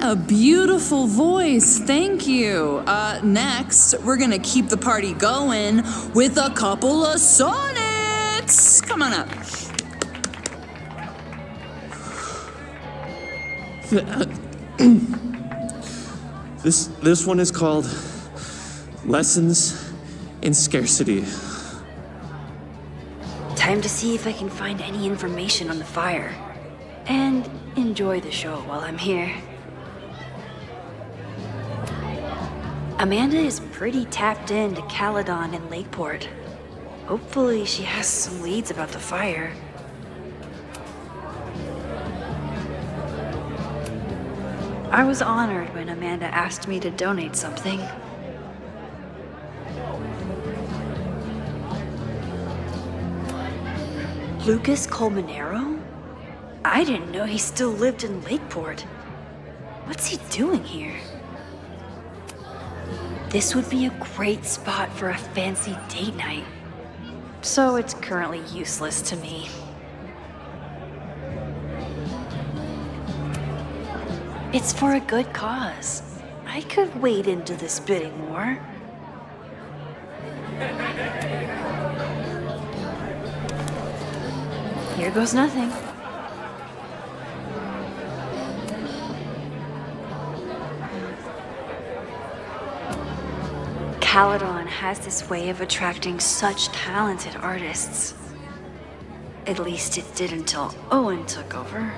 A beautiful voice, thank you. Next, we're gonna keep the party going with a couple of sonnets. Come on up. This one is called Lessons in Scarcity. Time to see if I can find any information on the fire. And enjoy the show while I'm here. Amanda is pretty tapped into Caledon and Lakeport. Hopefully she has some leads about the fire. I was honored when Amanda asked me to donate something. Lucas Colmenero? I didn't know he still lived in Lakeport. What's he doing here? This would be a great spot for a fancy date night. So it's currently useless to me. It's for a good cause. I could wade into this bidding war. Here goes nothing. Caledon has this way of attracting such talented artists. At least it did until Owen took over.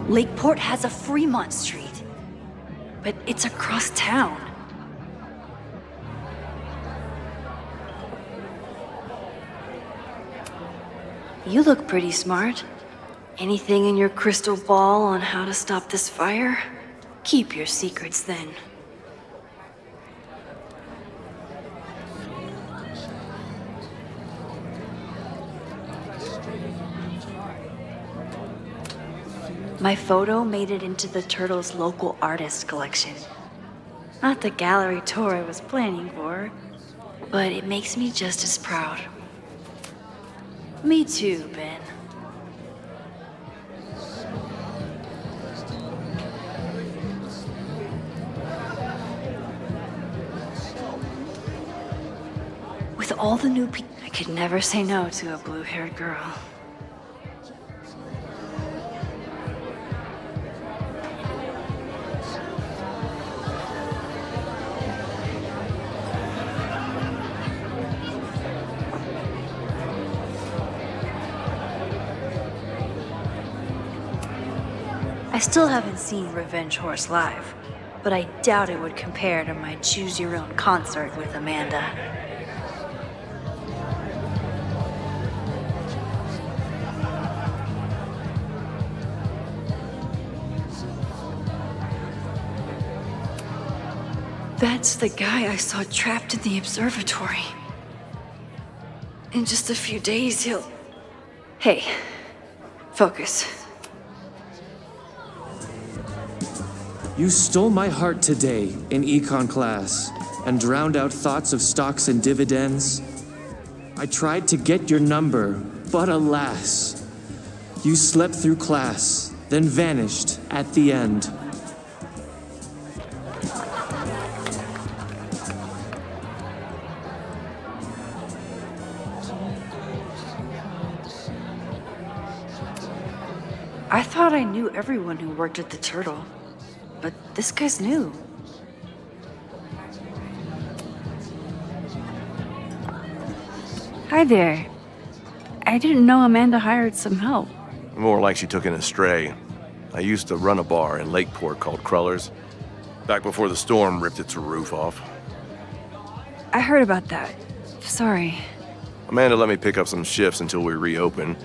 Lakeport has a Fremont Street, but it's across town. You look pretty smart. Anything in your crystal ball on how to stop this fire? Keep your secrets then. My photo made it into the Turtle's local artist collection. Not the gallery tour I was planning for, but it makes me just as proud. Me too, Ben. With all the new people, I could never say no to a blue-haired girl. I still haven't seen Revenge Horse live, but I doubt it would compare to my Choose Your Own concert with Amanda. That's the guy I saw trapped in the observatory. In just a few days, he'll... Hey, focus. You stole my heart today in econ class and drowned out thoughts of stocks and dividends. I tried to get your number, but alas, you slept through class, then vanished at the end. I thought I knew everyone who worked at the Turtle. But this guy's new. Hi there. I didn't know Amanda hired some help. More like she took in a stray. I used to run a bar in Lakeport called Cruller's, back before the storm ripped its roof off. I heard about that. Sorry. Amanda let me pick up some shifts until we reopen.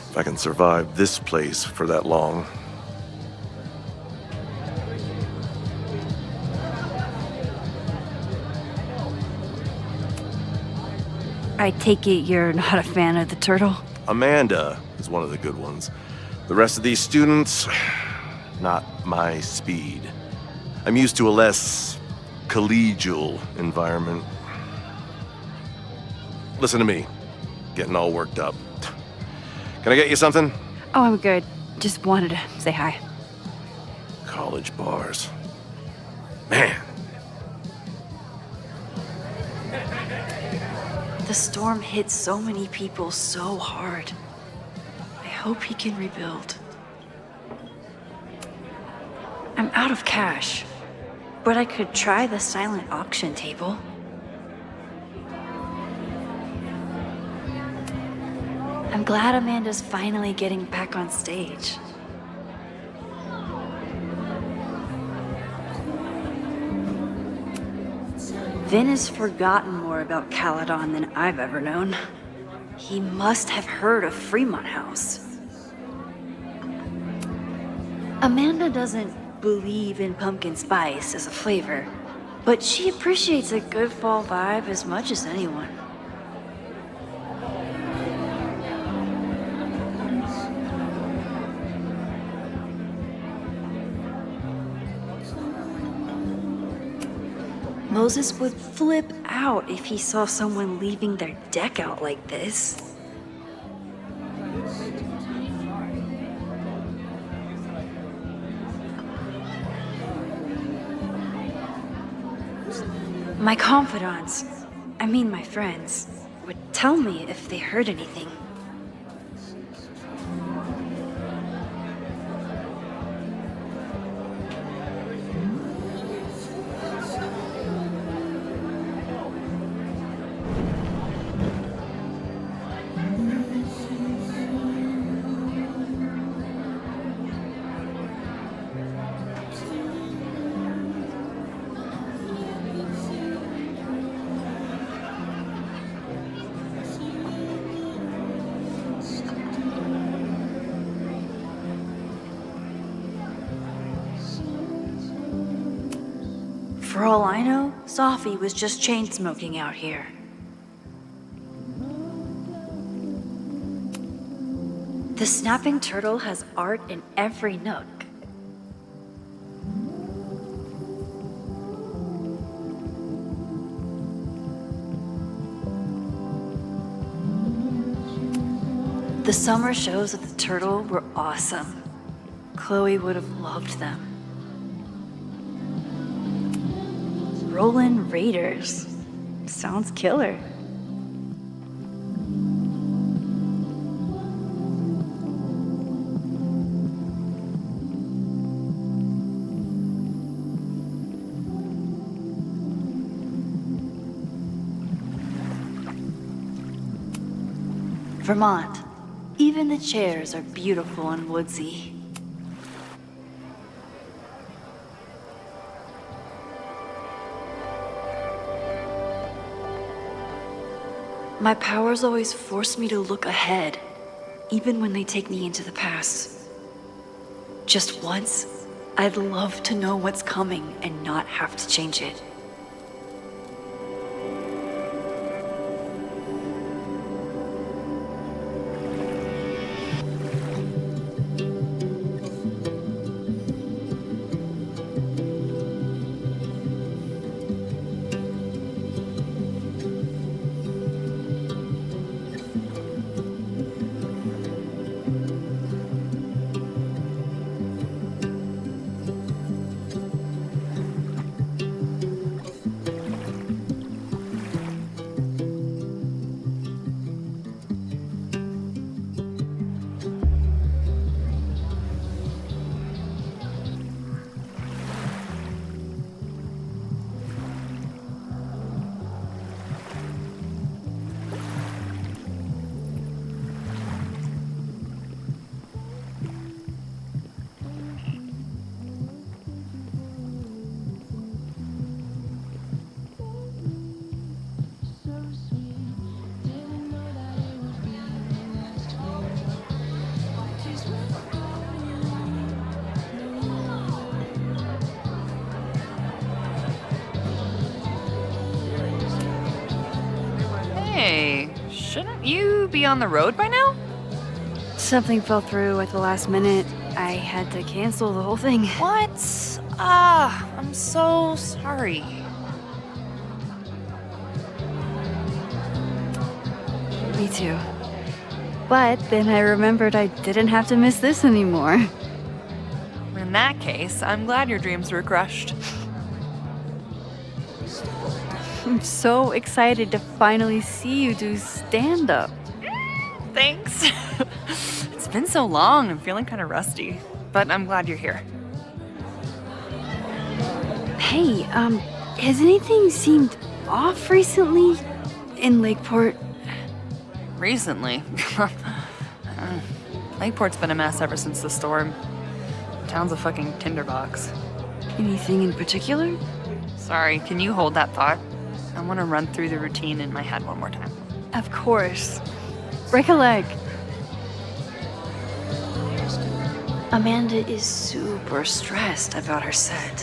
If I can survive this place for that long. I take it you're not a fan of the Turtle? Amanda is one of the good ones. The rest of these students, not my speed. I'm used to a less collegial environment. Listen to me, getting all worked up. Can I get you something? Oh, I'm good. Just wanted to say hi. College bars. Man. The storm hit so many people so hard. I hope he can rebuild. I'm out of cash, but I could try the silent auction table. I'm glad Amanda's finally getting back on stage. Vin has forgotten more about Caledon than I've ever known. He must have heard of Fremont House. Amanda doesn't believe in pumpkin spice as a flavor, but she appreciates a good fall vibe as much as anyone. Moses would flip out if he saw someone leaving their deck out like this. My confidants, my friends, would tell me if they heard anything. For all I know, Sophie was just chain smoking out here. The snapping turtle has art in every nook. The summer shows at the Turtle were awesome. Chloe would have loved them. Rollin' Raiders. Sounds killer. Vermont. Even the chairs are beautiful and woodsy. My powers always force me to look ahead, even when they take me into the past. Just once, I'd love to know what's coming and not have to change it. Hey, shouldn't you be on the road by now? Something fell through at the last minute. I had to cancel the whole thing. What? I'm so sorry. Me too. But then I remembered I didn't have to miss this anymore. In that case, I'm glad your dreams were crushed. I'm so excited to finally see you do stand-up. Thanks. It's been so long, I'm feeling kind of rusty. But I'm glad you're here. Hey, has anything seemed off recently in Lakeport? Recently. Lakeport's been a mess ever since the storm. Town's a fucking tinderbox. Anything in particular? Sorry, can you hold that thought? I want to run through the routine in my head one more time. Of course. Break a leg. Amanda is super stressed about her set.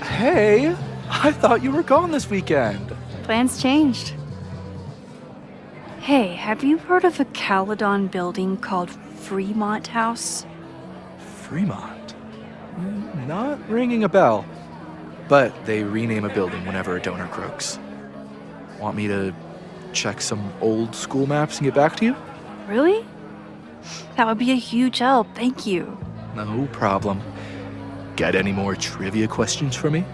Hey, I thought you were gone this weekend. Plans changed. Hey, have you heard of a Caledon building called Fremont House? Fremont? Not ringing a bell. But they rename a building whenever a donor croaks. Want me to check some old school maps and get back to you? Really? That would be a huge help, thank you. No problem. Got any more trivia questions for me?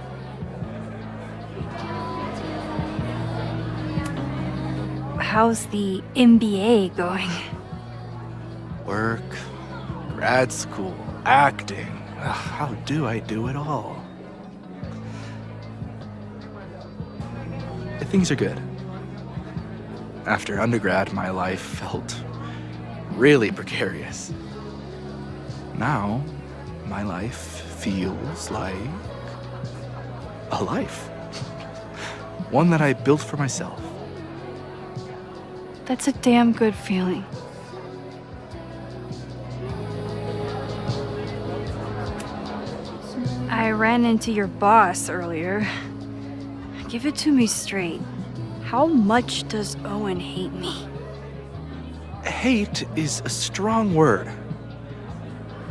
How's the MBA going? Work, grad school, acting. Ugh, how do I do it all? Things are good. After undergrad, my life felt really precarious. Now, my life feels like a life. One that I built for myself. That's a damn good feeling. I ran into your boss earlier. Give it to me straight. How much does Owen hate me? Hate is a strong word.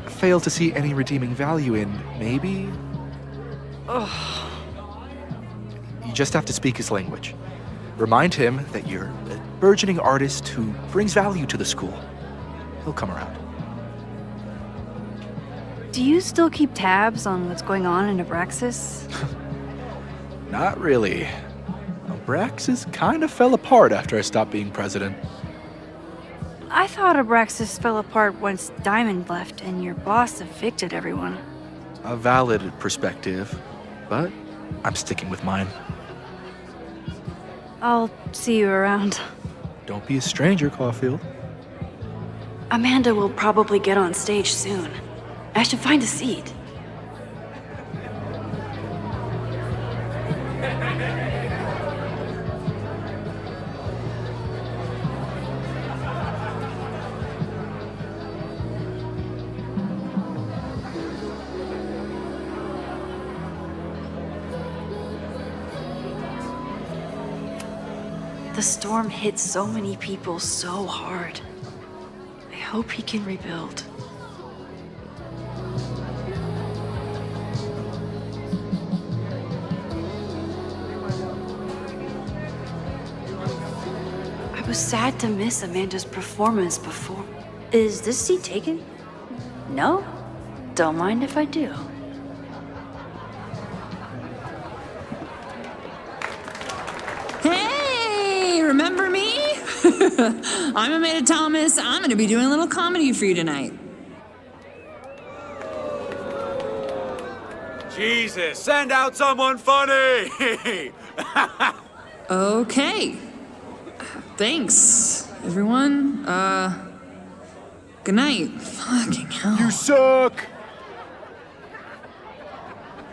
Fail to see any redeeming value in, maybe? Ugh. You just have to speak his language. Remind him that you're a burgeoning artist who brings value to the school. He'll come around. Do you still keep tabs on what's going on in Abraxas? Not really. Abraxas kind of fell apart after I stopped being president. I thought Abraxas fell apart once Diamond left and your boss evicted everyone. A valid perspective, but I'm sticking with mine. I'll see you around. Don't be a stranger, Caulfield. Amanda will probably get on stage soon. I should find a seat. The storm hit so many people so hard. I hope he can rebuild. I was sad to miss Amanda's performance before. Is this seat taken? No? Don't mind if I do. Hey, remember me? I'm Amanda Thomas. I'm going to be doing a little comedy for you tonight. Jesus, send out someone funny! Okay. Thanks, everyone. Good night. Fucking hell. You suck!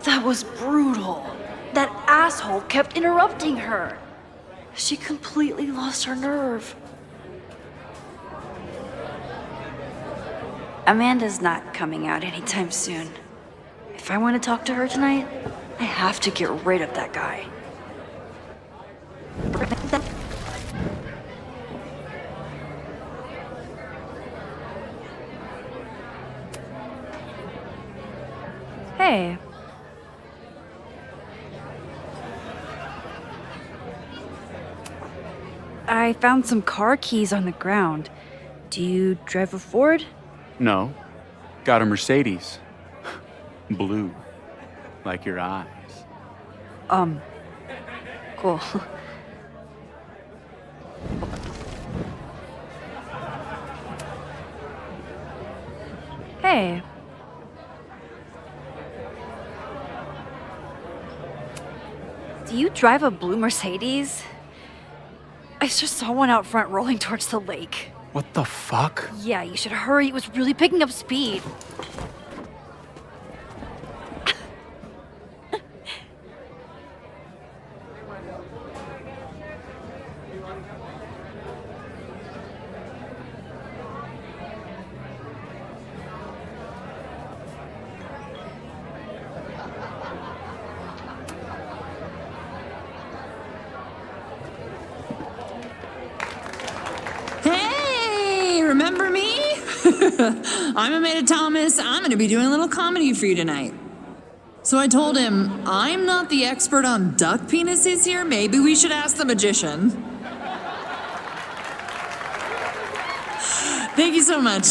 That was brutal. That asshole kept interrupting her. She completely lost her nerve. Amanda's not coming out anytime soon. If I want to talk to her tonight, I have to get rid of that guy. Hey. I found some car keys on the ground. Do you drive a Ford? No. Got a Mercedes. Blue. Like your eyes. Cool. Hey. Do you drive a blue Mercedes? I just saw one out front rolling towards the lake. What the fuck? Yeah, you should hurry. It was really picking up speed. Hey, remember me? I'm Amanda Thomas. I'm going to be doing a little comedy for you tonight. So I told him, I'm not the expert on duck penises here. Maybe we should ask the magician. Thank you so much.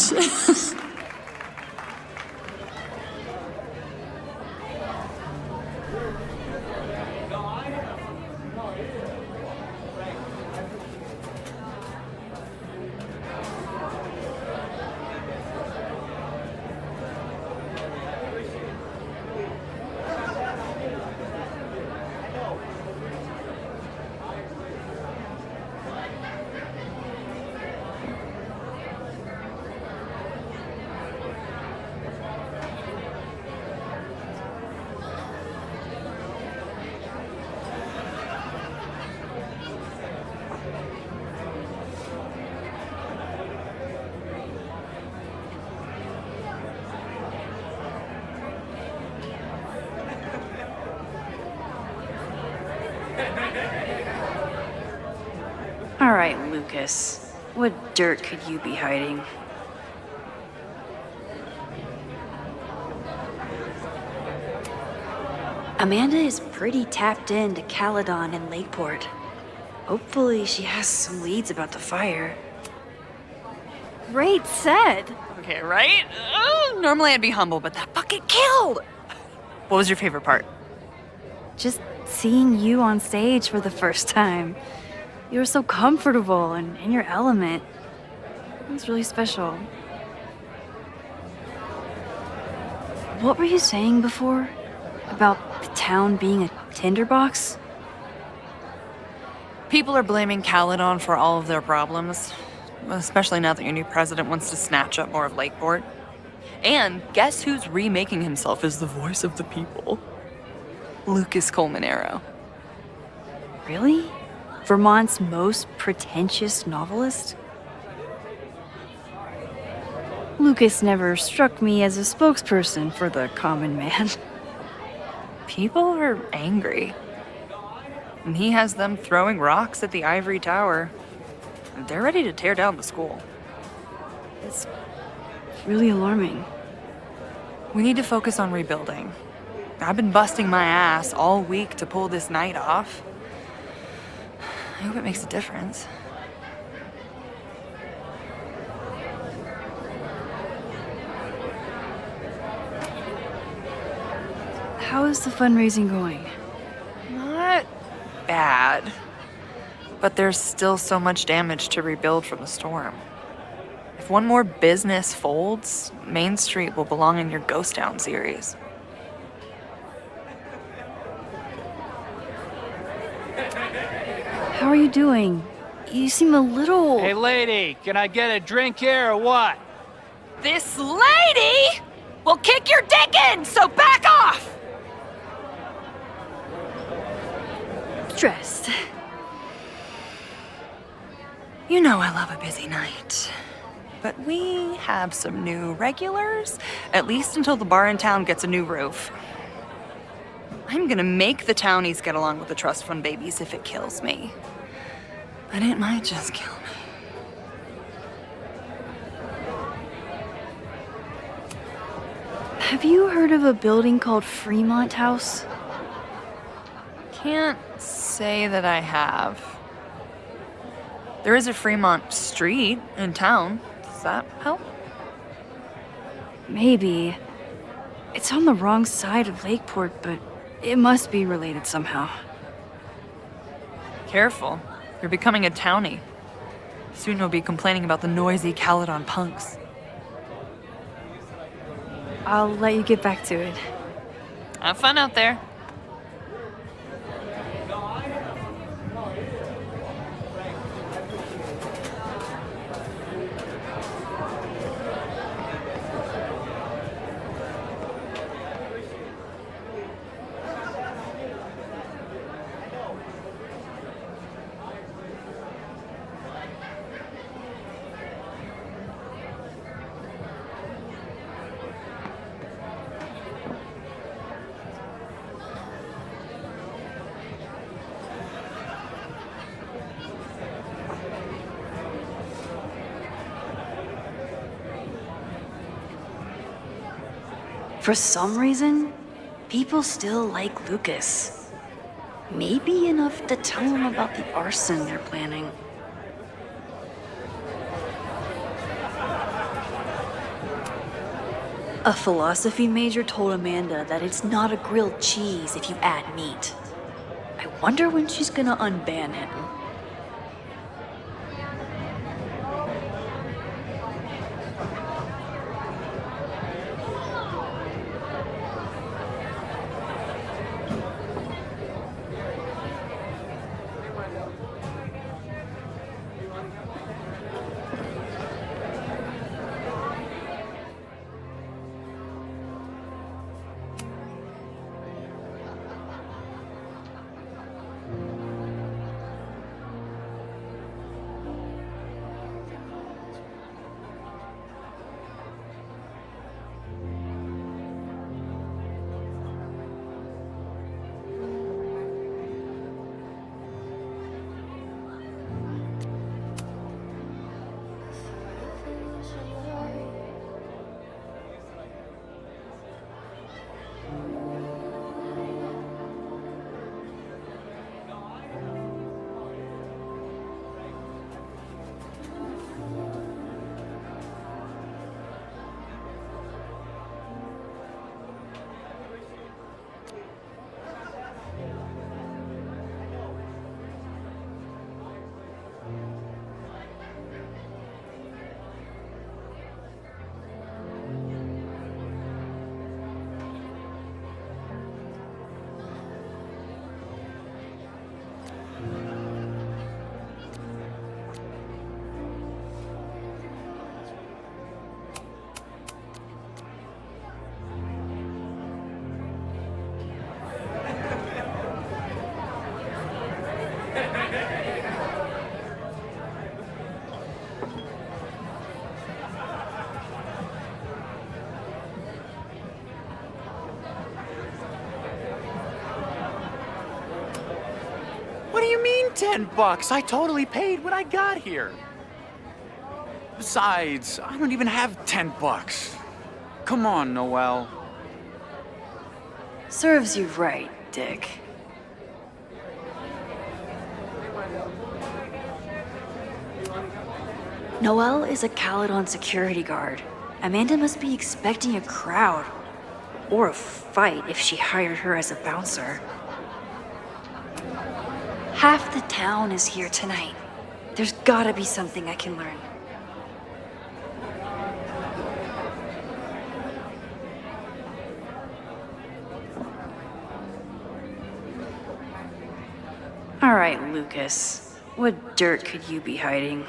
All right, Lucas. What dirt could you be hiding? Amanda is pretty tapped into Caledon and Lakeport. Hopefully she has some leads about the fire. Great set! Okay, right? Normally I'd be humble, but that fucking killed! What was your favorite part? Just seeing you on stage for the first time. You were so comfortable and in your element. It was really special. What were you saying before? About the town being a tinderbox? People are blaming Caledon for all of their problems, especially now that your new president wants to snatch up more of Lakeport. And guess who's remaking himself as the voice of the people? Lucas Colmenero. Really? Vermont's most pretentious novelist? Lucas never struck me as a spokesperson for the common man. People are angry. And he has them throwing rocks at the Ivory Tower. They're ready to tear down the school. It's really alarming. We need to focus on rebuilding. I've been busting my ass all week to pull this night off. I hope it makes a difference. How is the fundraising going? Not bad. But there's still so much damage to rebuild from the storm. If one more business folds, Main Street will belong in your Ghost Town series. How are you doing? You seem a little... Hey, lady, can I get a drink here or what? This lady will kick your dick in, so back off! stressed. You know I love a busy night. But we have some new regulars, at least until the bar in town gets a new roof. I'm gonna make the townies get along with the trust fund babies if it kills me. But it might just kill me. Have you heard of a building called Fremont House? Can't say that I have. There is a Fremont Street in town. Does that help? Maybe. It's on the wrong side of Lakeport, but it must be related somehow. Careful. You're becoming a townie. Soon you'll be complaining about the noisy Caledon punks. I'll let you get back to it. Have fun out there. For some reason, people still like Lucas. Maybe enough to tell him about the arson they're planning. A philosophy major told Amanda that it's not a grilled cheese if you add meat. I wonder when she's gonna unban him. What do you mean $10? I totally paid when I got here. Besides, I don't even have $10. Come on, Noel. Serves you right, Dick. Noelle is a Caledon security guard. Amanda must be expecting a crowd. Or a fight if she hired her as a bouncer. Half the town is here tonight. There's gotta be something I can learn. All right, Lucas. What dirt could you be hiding?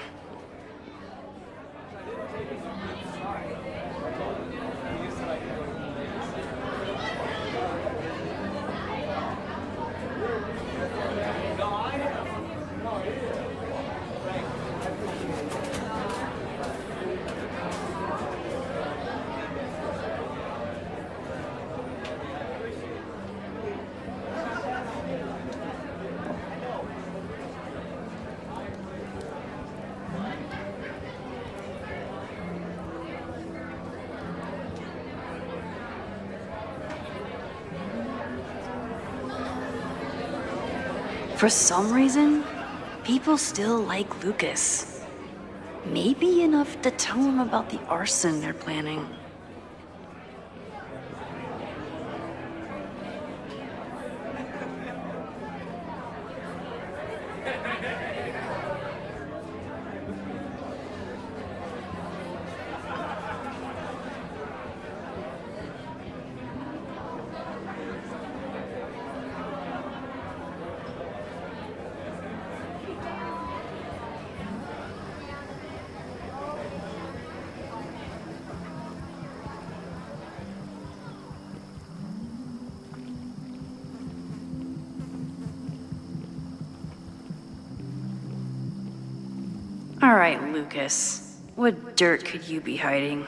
For some reason, people still like Lucas. Maybe enough to tell him about the arson they're planning. All right, Lucas. What dirt could you be hiding?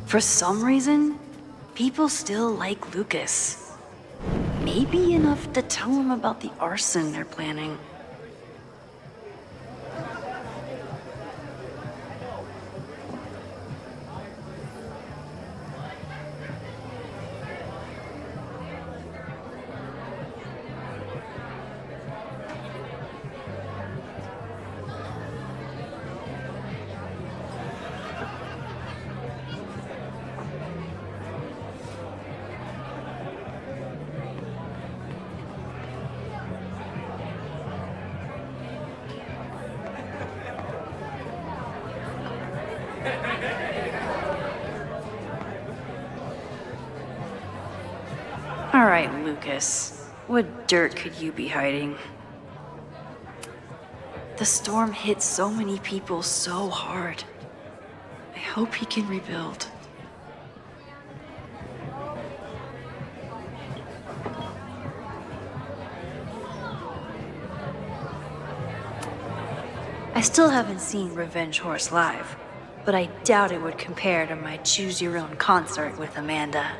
For some reason, people still like Lucas. Maybe enough to tell him about the arson they're planning. All right, Lucas. What dirt could you be hiding? The storm hit so many people so hard. I hope he can rebuild. I still haven't seen Revenge Horse live, but I doubt it would compare to my Choose Your Own concert with Amanda.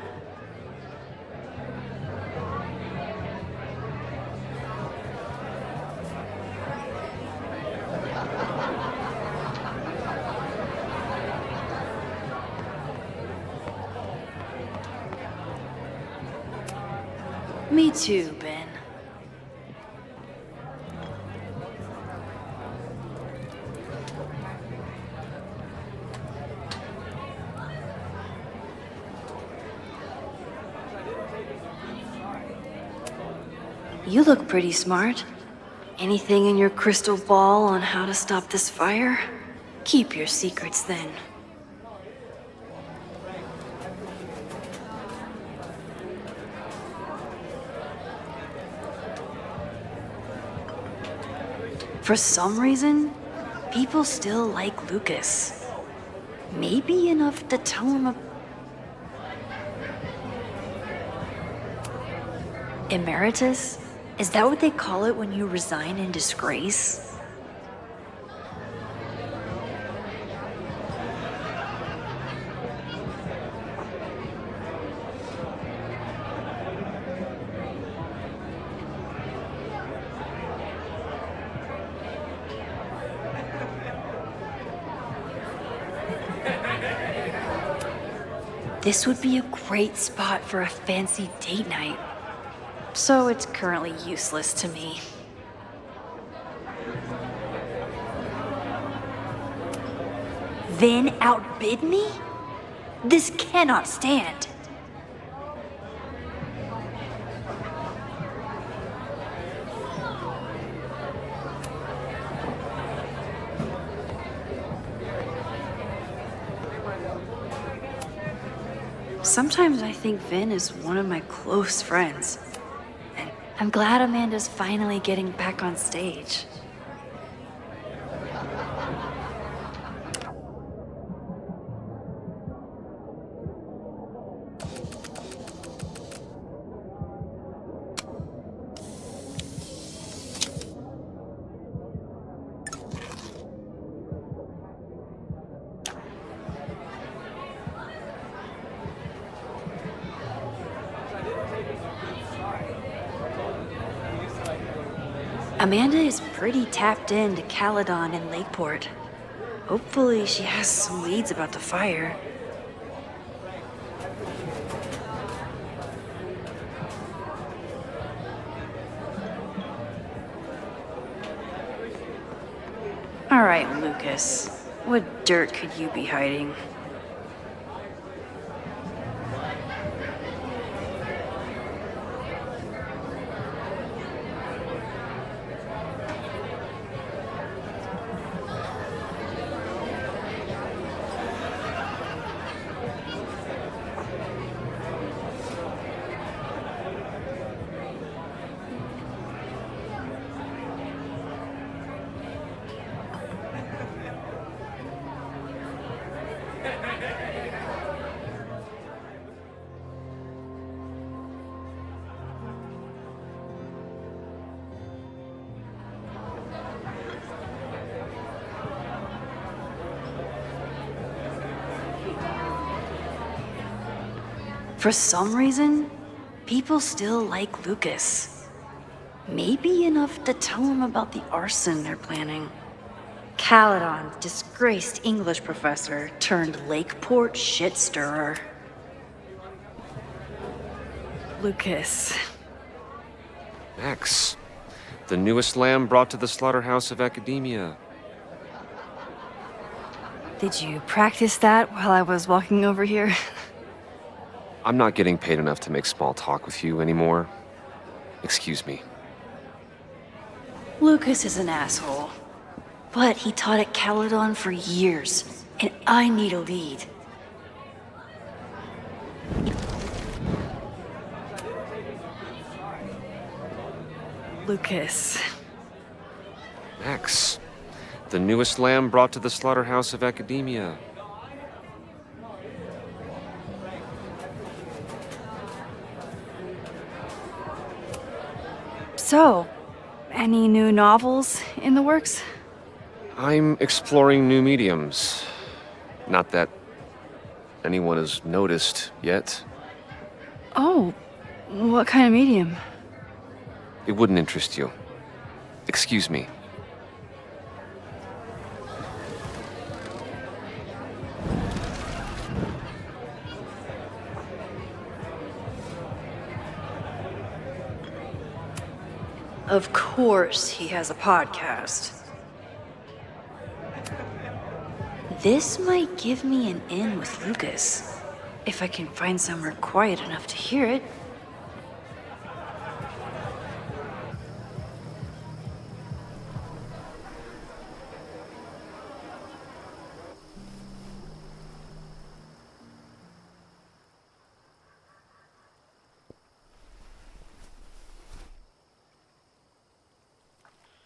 Me too, Ben. You look pretty smart. Anything in your crystal ball on how to stop this fire? Keep your secrets then. For some reason, people still like Lucas. Maybe enough to tell him Emeritus? Is that what they call it when you resign in disgrace? This would be a great spot for a fancy date night. So it's currently useless to me. Then outbid me? This cannot stand. Sometimes I think Vin is one of my close friends. And I'm glad Amanda's finally getting back on stage. Amanda is pretty tapped into Caledon and Lakeport. Hopefully she has some leads about the fire. All right, Lucas. What dirt could you be hiding? For some reason, people still like Lucas. Maybe enough to tell him about the arson they're planning. Caledon, disgraced English professor turned Lakeport shit stirrer. Lucas. Max, the newest lamb brought to the slaughterhouse of academia. Did you practice that while I was walking over here? I'm not getting paid enough to make small talk with you anymore. Excuse me. Lucas is an asshole. But he taught at Caledon for years, and I need a lead. Lucas. Max, the newest lamb brought to the slaughterhouse of academia. So, any new novels in the works? I'm exploring new mediums. Not that anyone has noticed yet. Oh, what kind of medium? It wouldn't interest you. Excuse me. Of course he has a podcast. This might give me an in with Lucas, if I can find somewhere quiet enough to hear it.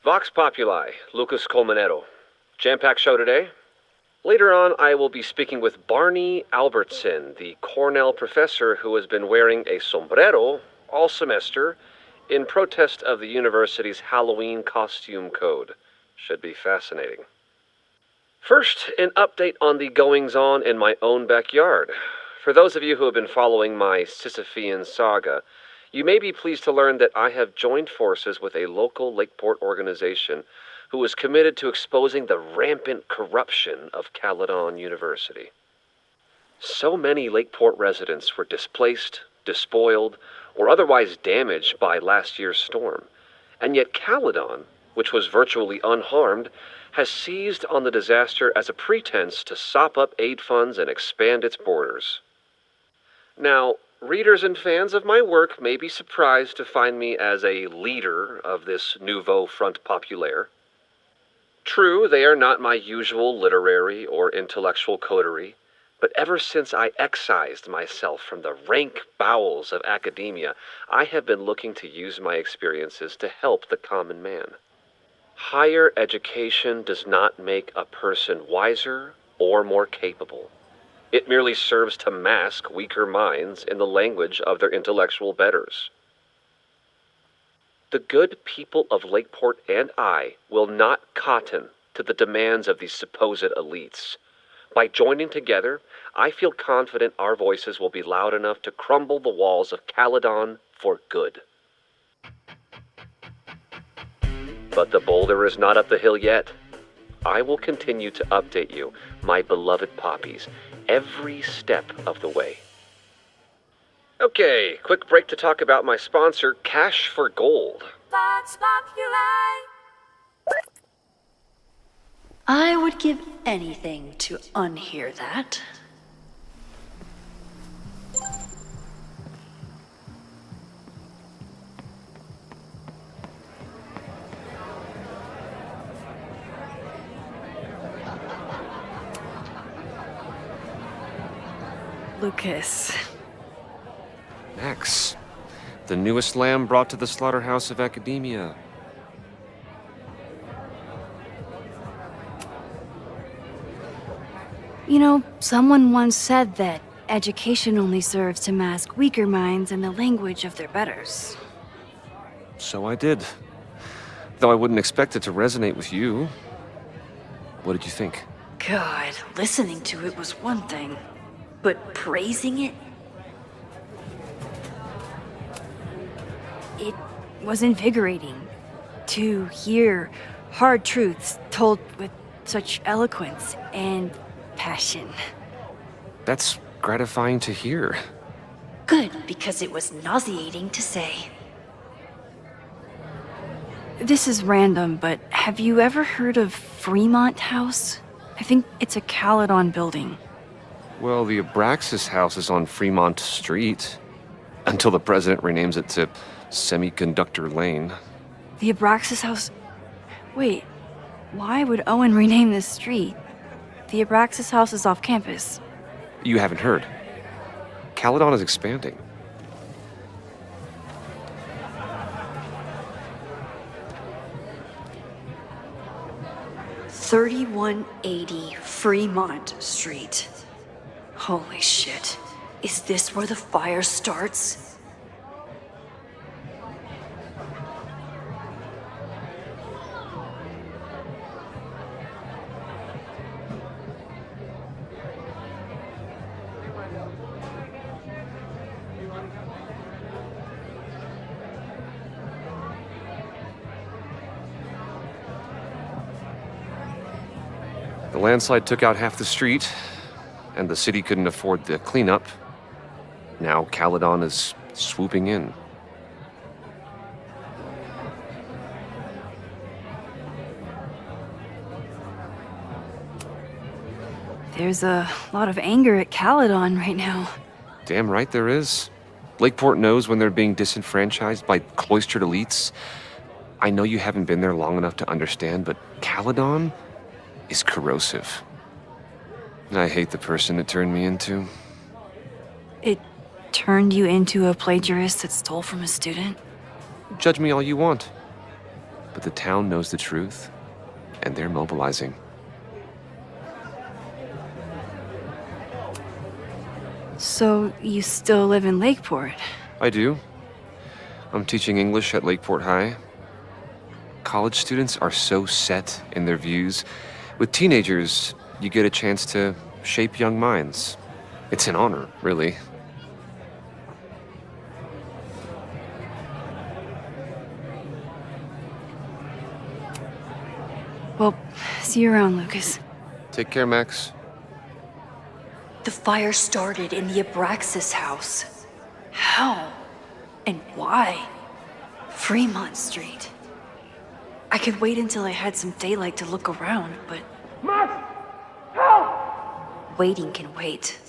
Vox Populi, Lucas Colmenero. Jam-packed show today? Later on, I will be speaking with Barney Albertson, the Cornell professor who has been wearing a sombrero all semester in protest of the university's Halloween costume code. Should be fascinating. First, an update on the goings-on in my own backyard. For those of you who have been following my Sisyphean saga, you may be pleased to learn that I have joined forces with a local Lakeport organization who is committed to exposing the rampant corruption of Caledon University. So many Lakeport residents were displaced, despoiled, or otherwise damaged by last year's storm, and yet Caledon, which was virtually unharmed, has seized on the disaster as a pretense to sop up aid funds and expand its borders. Now, readers and fans of my work may be surprised to find me as a leader of this nouveau front populaire. True, they are not my usual literary or intellectual coterie, but ever since I excised myself from the rank bowels of academia, I have been looking to use my experiences to help the common man. Higher education does not make a person wiser or more capable. It merely serves to mask weaker minds in the language of their intellectual betters. The good people of Lakeport and I will not cotton to the demands of these supposed elites. By joining together, I feel confident our voices will be loud enough to crumble the walls of Caledon for good. But the boulder is not up the hill yet. I will continue to update you, my beloved poppies, every step of the way. Okay, quick break to talk about my sponsor, Cash for Gold. I would give anything to unhear that. Lucas. Max, the newest lamb brought to the slaughterhouse of academia. You know, someone once said that education only serves to mask weaker minds in the language of their betters. So I did. Though I wouldn't expect it to resonate with you. What did you think? God, listening to it was one thing, but praising it? It was invigorating to hear hard truths told with such eloquence and passion. That's gratifying to hear. Good, because it was nauseating to say. This is random, but have you ever heard of Fremont House? I think it's a Caledon building. Well, the Abraxas house is on Fremont Street. Until the president renames it to Semiconductor Lane. The Abraxas House? Wait, why would Owen rename this street? The Abraxas House is off campus. You haven't heard. Caledon is expanding. $3180 Fremont Street. Holy shit. Is this where the fire starts? The landslide took out half the street, and the city couldn't afford the cleanup. Now Caledon is swooping in. There's a lot of anger at Caledon right now. Damn right there is. Lakeport knows when they're being disenfranchised by cloistered elites. I know you haven't been there long enough to understand, but Caledon is corrosive. I hate the person it turned me into. It turned you into a plagiarist that stole from a student? Judge me all you want. But the town knows the truth, and they're mobilizing. So you still live in Lakeport? I do. I'm teaching English at Lakeport High. College students are so set in their views. With teenagers, you get a chance to shape young minds. It's an honor, really. Well, see you around, Lucas. Take care, Max. The fire started in the Abraxas house. How? And why? Fremont Street. I could wait until I had some daylight to look around, but... Max! Help! Waiting can wait.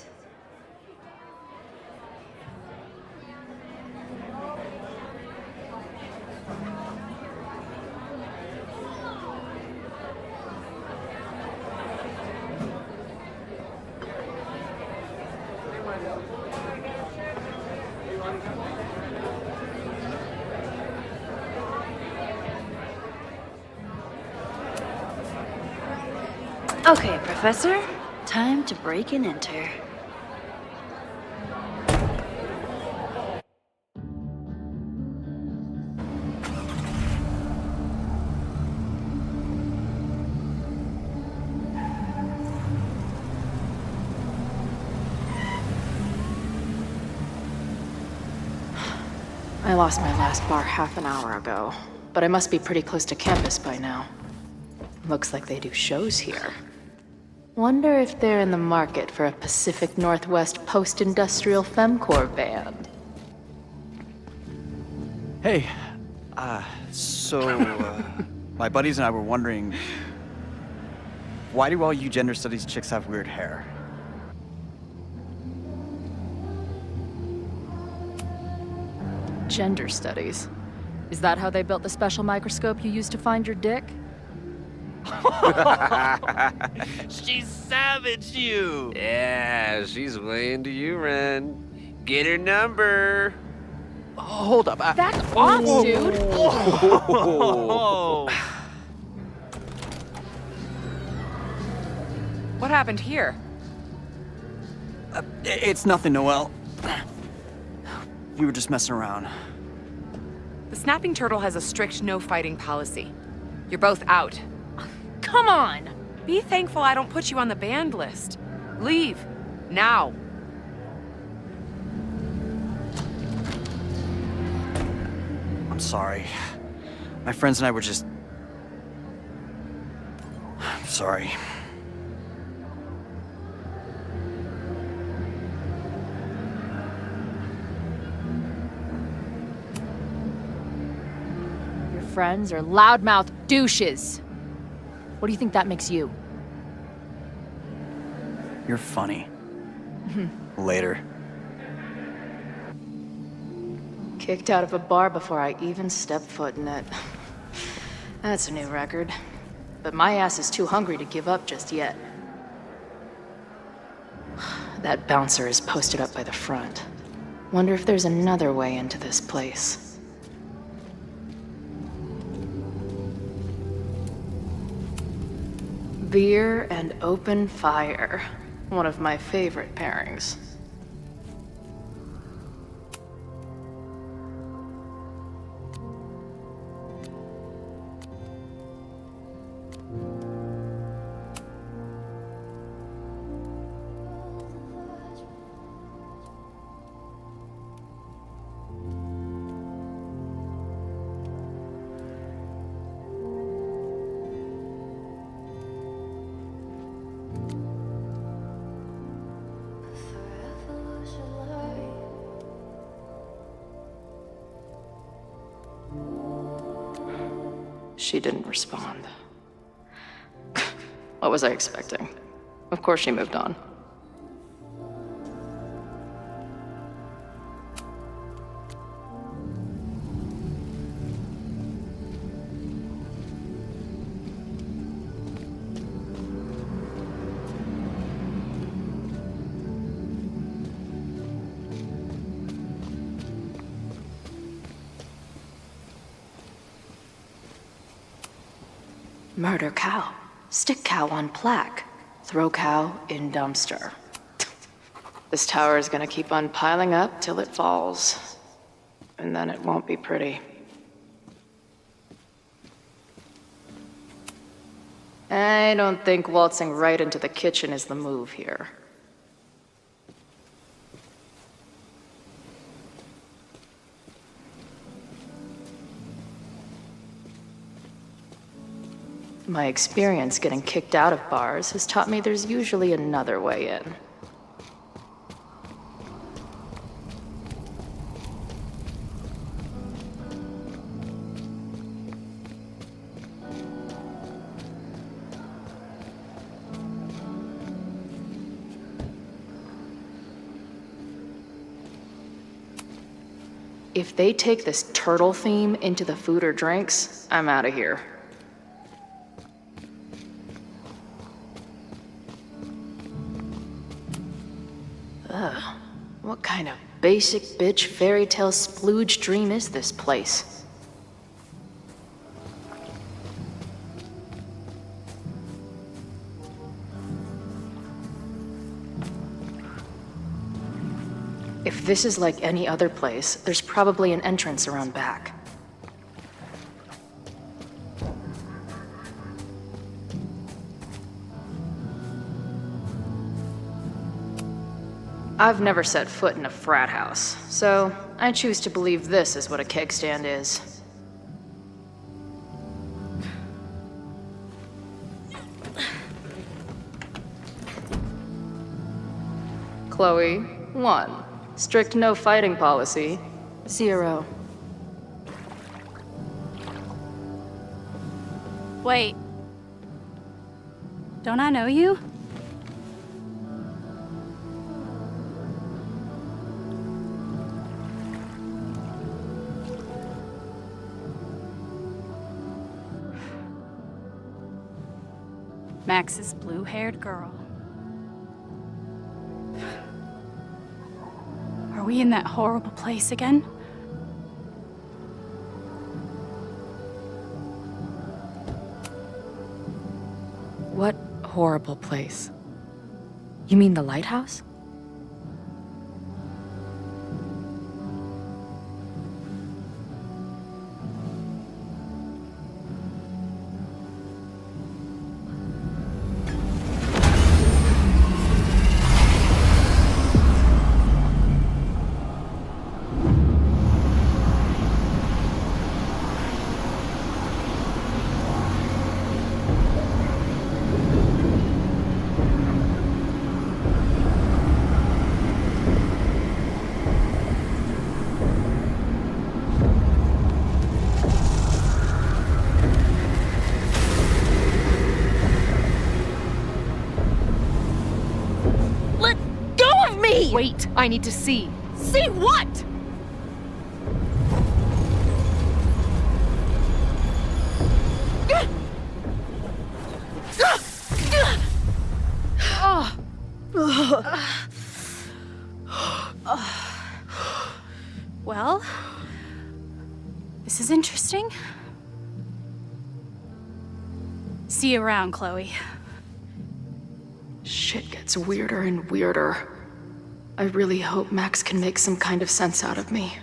Okay, Professor. Time to break and enter. I lost my last bar half an hour ago. but I must be pretty close to campus by now. Looks like they do shows here. Wonder if they're in the market for a Pacific Northwest post-industrial femcore band. Hey, my buddies and I were wondering, why do all you gender studies chicks have weird hair? Gender studies. Is that how they built the special microscope you used to find your dick? She savaged you! Yeah, she's way into you, Ren. Get her number. Hold up. That's off, dude! Oh. What happened here? It's nothing, Noelle. We were just messing around. The snapping turtle has a strict no-fighting policy. You're both out. Come on! Be thankful I don't put you on the banned list. Leave. Now. I'm sorry. My friends and I were just... I'm sorry. Your friends are loudmouth douches. What do you think that makes you? You're funny. Later. Kicked out of a bar before I even stepped foot in it. That's a new record. But my ass is too hungry to give up just yet. That bouncer is posted up by the front. Wonder if there's another way into this place. Beer and open fire. One of my favorite pairings. She didn't respond. What was I expecting? Of course she moved on. Murder cow. Stick cow on plaque. Throw cow in dumpster. This tower is gonna keep on piling up till it falls. And then it won't be pretty. I don't think waltzing right into the kitchen is the move here. My experience getting kicked out of bars has taught me there's usually another way in. If they take this turtle theme into the food or drinks, I'm out of here. Ugh, what kind of basic bitch fairy tale splooge dream is this place? If this is like any other place, there's probably an entrance around back. I've never set foot in a frat house, so I choose to believe this is what a keg stand is. Chloe, 1. Strict no fighting policy, 0. Wait. Don't I know you? Max's blue-haired girl. Are we in that horrible place again? What horrible place? You mean the lighthouse? Wait, I need to see. See what? Well, this is interesting. See you around, Chloe. Shit gets weirder and weirder. I really hope Max can make some kind of sense out of me.